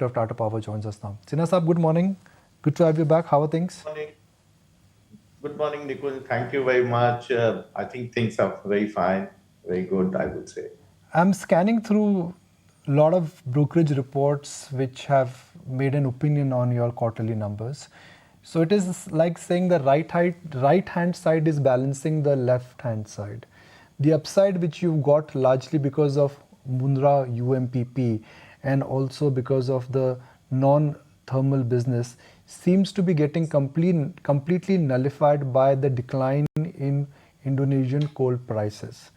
of Tata Power joins us now. Sinha Saab, good morning. Good to have you back. How are things? Morning. Good morning, Nikul. Thank you very much. I think things are very fine, very good, I would say. I'm scanning through a lot of brokerage reports which have made an opinion on your quarterly numbers. So it is like saying the right hand side is balancing the left hand side. The upside which you got largely because of Mundra UMPP and also because of the non-thermal business seems to be getting completely nullified by the decline in Indonesian coal prices.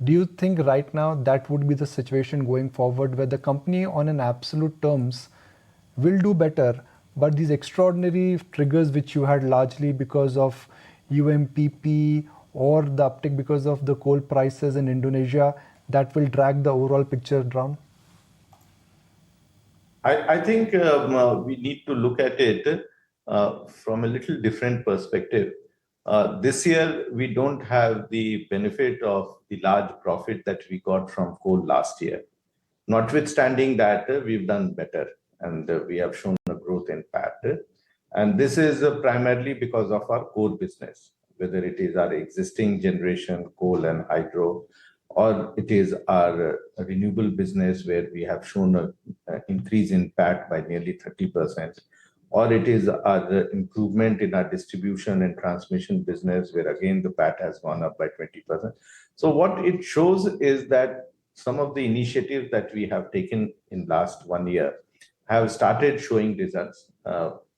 Do you think right now that would be the situation going forward where the company on an absolute terms will do better, but these extraordinary triggers which you had largely because of UMPP or the uptick because of the coal prices in Indonesia, that will drag the overall picture down? I think we need to look at it from a little different perspective. This year, we don't have the benefit of the large profit that we got from coal last year. Notwithstanding that, we've done better and we have shown a growth in PAT. And this is primarily because of our core business, whether it is our existing generation, coal and hydro, or it is our renewable business where we have shown an increase in PAT by nearly 30%, or it is our improvement in our distribution and transmission business where again the PAT has gone up by 20%. So what it shows is that some of the initiatives that we have taken in last 1 year have started showing results,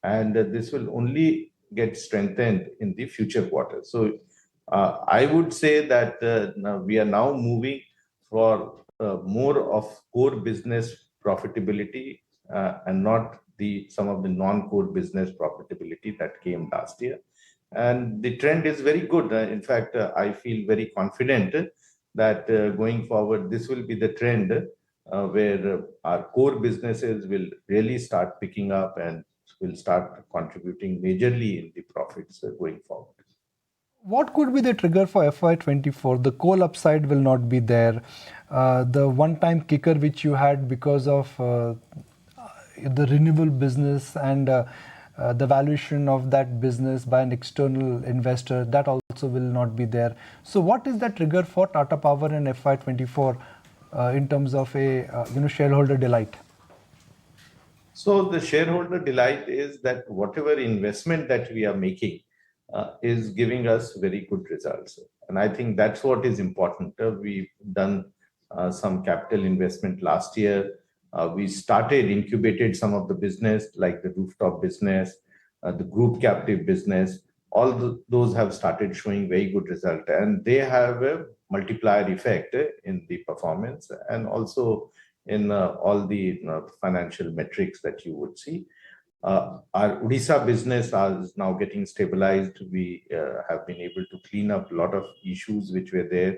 and this will only get strengthened in the future quarters. So I would say that we are now moving for more of core business profitability and not some of the non-core business profitability that came last year. And the trend is very good. In fact, I feel very confident that going forward, this will be the trend where our core businesses will really start picking up and will start contributing majorly in the profits going forward. What could be the trigger for FY24? The coal upside will not be there. The one-time kicker which you had because of the renewable business and the valuation of that business by an external investor, that also will not be there. So what is the trigger for Tata Power in FY24 in terms of a shareholder delight? So the shareholder delight is that whatever investment that we are making is giving us very good results. And I think that's what is important. We've done some capital investment last year. We incubated some of the business like the rooftop business, the group captive business. All those have started showing very good result, and they have a multiplier effect in the performance and also in all the financial metrics that you would see. Our Odisha business is now getting stabilized. We have been able to clean up a lot of issues which were there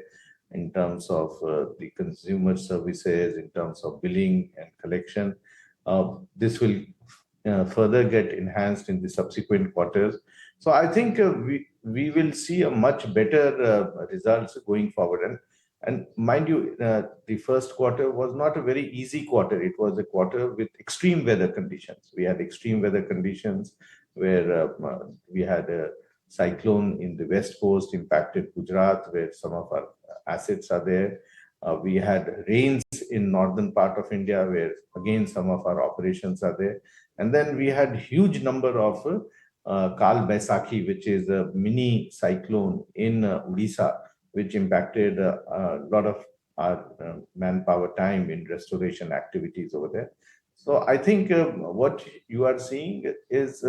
in terms of the consumer services, in terms of billing and collection. This will further get enhanced in the subsequent quarters. So I think we will see a much better results going forward. And mind you, the first quarter was not a very easy quarter. It was a quarter with extreme weather conditions. We had extreme weather conditions where we had a cyclone in the west coast impacted Gujarat, where some of our assets are there. We had rains in northern part of India, where again some of our operations are there. And then we had huge number of Kal Baisakhi, which is a mini cyclone in Odisha, which impacted a lot of our manpower time in restoration activities over there. So I think what you are seeing is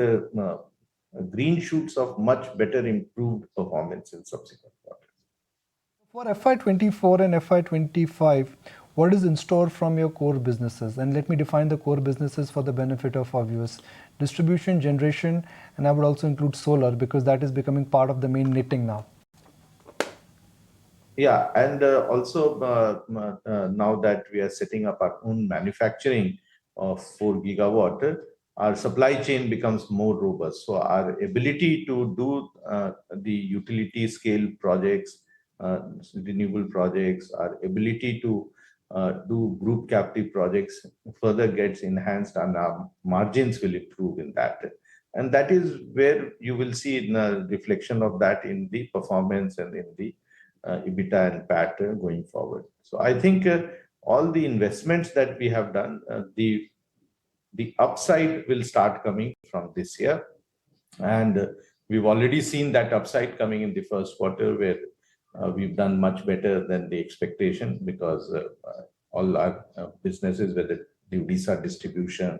green shoots of much better improved performance in subsequent quarters. For FY24 and FY25, what is in store from your core businesses? And let me define the core businesses for the benefit of our viewers. Distribution, generation, and I would also include solar because that is becoming part of the main knitting now. Yeah, and also now that we are setting up our own manufacturing of 4 gigawatt, our supply chain becomes more robust. So our ability to do the utility scale projects, renewable projects, our ability to do group captive projects further gets enhanced, and our margins will improve in that. And that is where you will see a reflection of that in the performance and in the EBITDA and PAT going forward. So I think all the investments that we have done, the upside will start coming from this year. And we've already seen that upside coming in the first quarter, where we've done much better than the expectation, because all our businesses, whether the Odisha distribution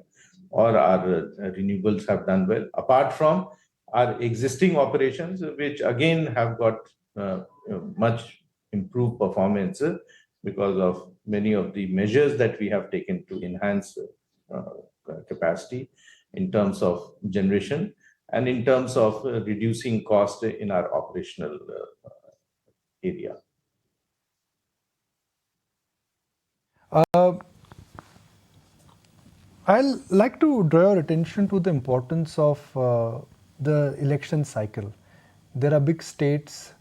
or our renewables, have done well, apart from our existing operations, which again have got much improved performance because of many of the measures that we have taken to enhance capacity in terms of generation and in terms of reducing cost in our operational area. I'll like to draw your attention to the importance of the election cycle. There are big states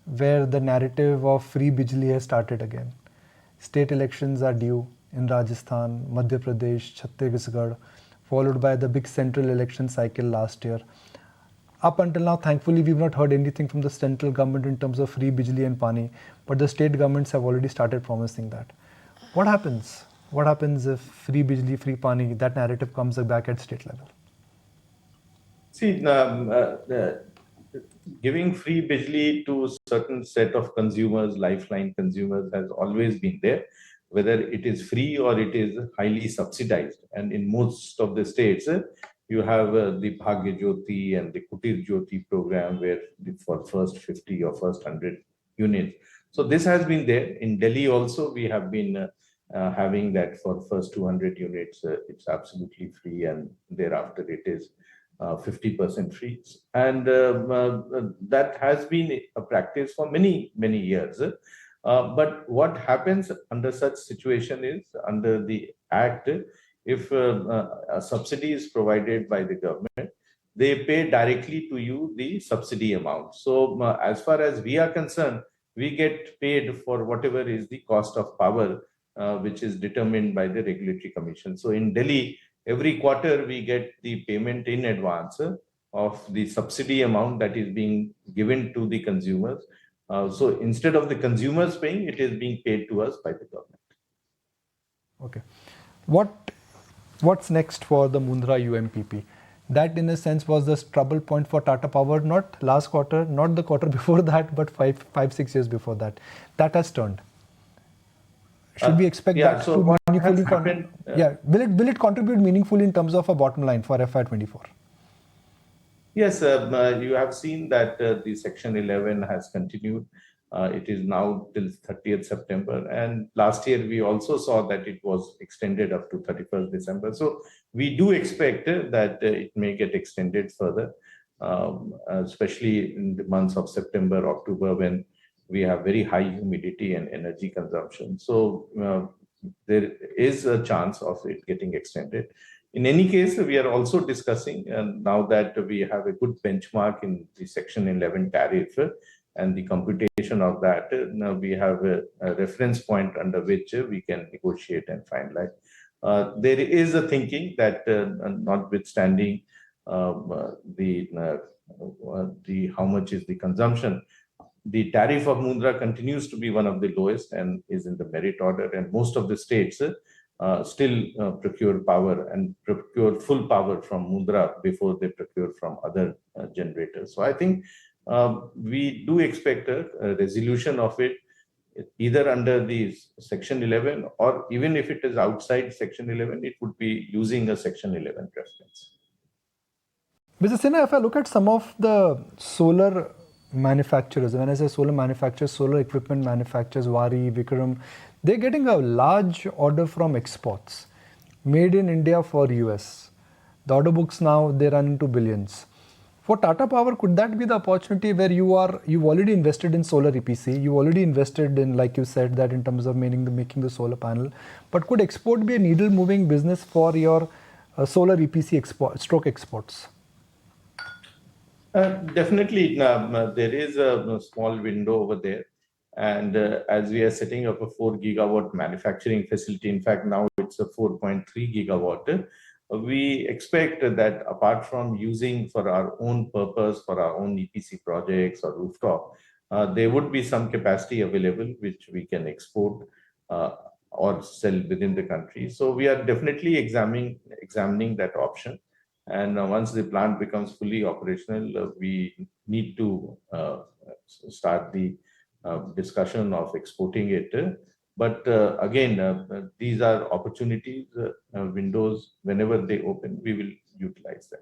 where the narrative of free bijli has started again. State elections are due in Rajasthan, Madhya Pradesh, Chhattisgarh, followed by the big central election cycle last year. Up until now, thankfully, we've not heard anything from the central government in terms of free bijli and pani, but the state governments have already started promising that. What happens? What happens if free bijli, free pani, that narrative comes back at state level? See, giving free bijli to a certain set of consumers, lifeline consumers, has always been there, whether it is free or it is highly subsidized. And in most of the states, you have the Bhagya Jyoti and the Kutir Jyoti program, where for first 50 or first 100 units. So this has been there. In Delhi also, we have been having that for first 200 units, it's absolutely free, and thereafter it is 50% free. And that has been a practice for many, many years. But what happens under such situation is, under the Act, if a subsidy is provided by the government, they pay directly to you the subsidy amount. So as far as we are concerned, we get paid for whatever is the cost of power, which is determined by the Regulatory Commission. So in Delhi, every quarter we get the payment in advance of the subsidy amount that is being given to the consumers. So instead of the consumers paying, it is being paid to us by the government. Okay. What's next for the Mundra UMPP? That, in a sense, was the trouble point for Tata Power, not last quarter, not the quarter before that, but 5-6 years before that. That has turned. Should we expect that so to meaningfully happened, will it contribute meaningfully in terms of a bottom line for FY24? Yes, you have seen that the Section 11 has continued. It is now till 30th September. And last year, we also saw that it was extended up to 31st December. So we do expect that it may get extended further, especially in the months of September, October, when we have very high humidity and energy consumption. So there is a chance of it getting extended. In any case, we are also discussing, and now that we have a good benchmark in the Section 11 tariff and the computation of that, now we have a reference point under which we can negotiate and finalize. There is a thinking that, notwithstanding the how much is the consumption, the tariff of Mundra continues to be one of the lowest and is in the merit order, and most of the states still procure power and procure full power from Mundra before they procure from other generators. So I think we do expect a resolution of it, either under the Section 11, or even if it is outside Section 11, it would be using a Section 11 preference. Mr. Sinha, if I look at some of the solar manufacturers, when I say solar manufacturers, solar equipment manufacturers, Wari, Vikram, they're getting a large order from exports, made in India for US. The order books now, they run into billions. For Tata Power, could that be the opportunity where you've already invested in solar EPC, you already invested in, like you said, that in terms of making the solar panel, but could export be a needle moving business for your solar EPC exports? Definitely, there is a small window over there. And as we are setting up a 4 gigawatt manufacturing facility, in fact, now it's a 4.3 gigawatt, we expect that apart from using for our own purpose, for our own EPC projects or rooftop, there would be some capacity available which we can export or sell within the country. So we are definitely examining that option. And once the plant becomes fully operational, we need to start the discussion of exporting it. But again, these are opportunities, windows, whenever they open, we will utilize them.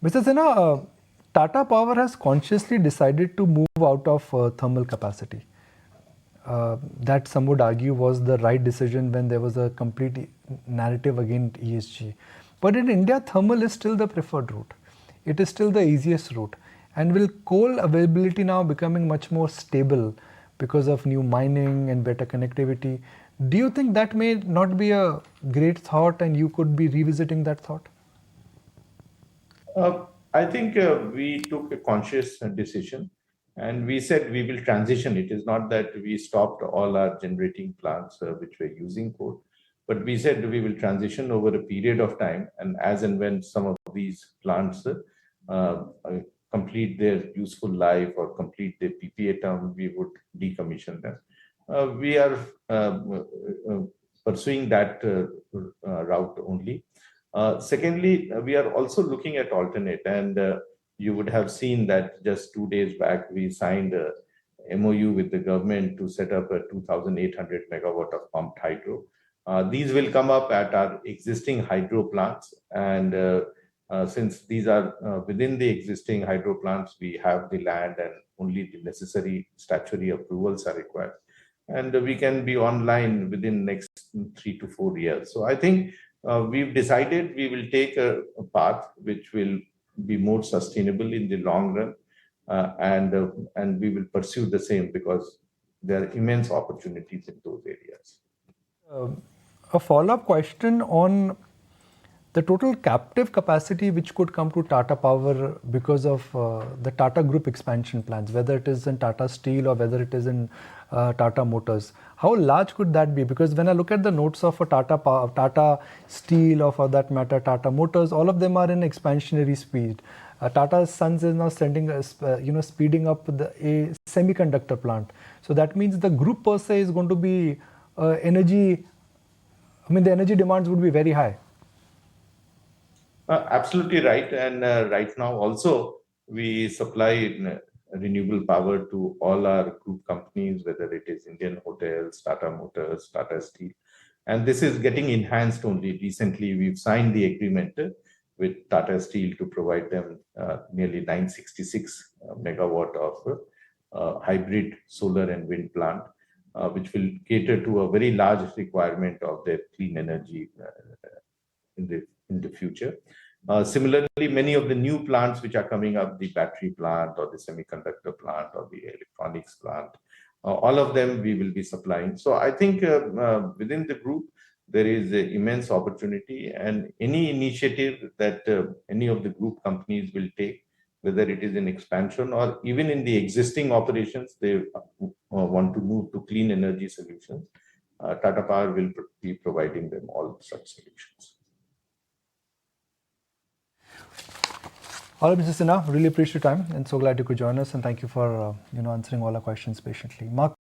Mr. Sinha, Tata Power has consciously decided to move out of thermal capacity. That some would argue was the right decision when there was a complete narrative against ESG. But in India, thermal is still the preferred route. It is still the easiest route. And will coal availability now becoming much more stable because of new mining and better connectivity? Do you think that may not be a great thought and you could be revisiting that thought? I think we took a conscious decision and we said we will transition. It is not that we stopped all our generating plants which were using coal, but we said we will transition over a period of time. And as and when some of these plants uh, complete their useful life or complete their PPA term, we would decommission them. We are pursuing that route only. Secondly, we are also looking at alternate, and you would have seen that just 2 days back we signed a MOU with the government to set up a 2,800 megawatt of pumped hydro. These will come up at our existing hydro plants, and since these are within the existing hydro plants, we have the land and only the necessary statutory approvals are required. And we can be online within next 3 to 4 years. So I think we've decided we will take a path which will be more sustainable in the long run, and we will pursue the same because there are immense opportunities in those areas. A follow-up question on the total captive capacity which could come to Tata Power because of the Tata Group expansion plans, whether it is in Tata Steel or whether it is in Tata Motors. How large could that be? Because when I look at the notes of a Tata Steel or for that matter Tata Motors, all of them are in expansionary speed. Tata Sons is now speeding up a semiconductor plant. So that means the group per se is going to be the energy demands would be very high. Absolutely right. And right now also we supply renewable power to all our group companies, whether it is Indian Hotels, Tata Motors, Tata Steel. And this is getting enhanced only. Recently, we've signed the agreement with Tata Steel to provide them nearly 966 megawatt of hybrid solar and wind plant, which will cater to a very large requirement of their clean energy in the future. Similarly, many of the new plants which are coming up, the battery plant or the semiconductor plant or the electronics plant, all of them we will be supplying. So I think within the group, there is immense opportunity, and any initiative that any of the group companies will take, whether it is in expansion or even in the existing operations, they want to move to clean energy solutions. Tata Power will be providing them all such solutions. All right, Mr. Sinha, really appreciate your time and so glad you could join us, and thank you for answering all our questions patiently. Mark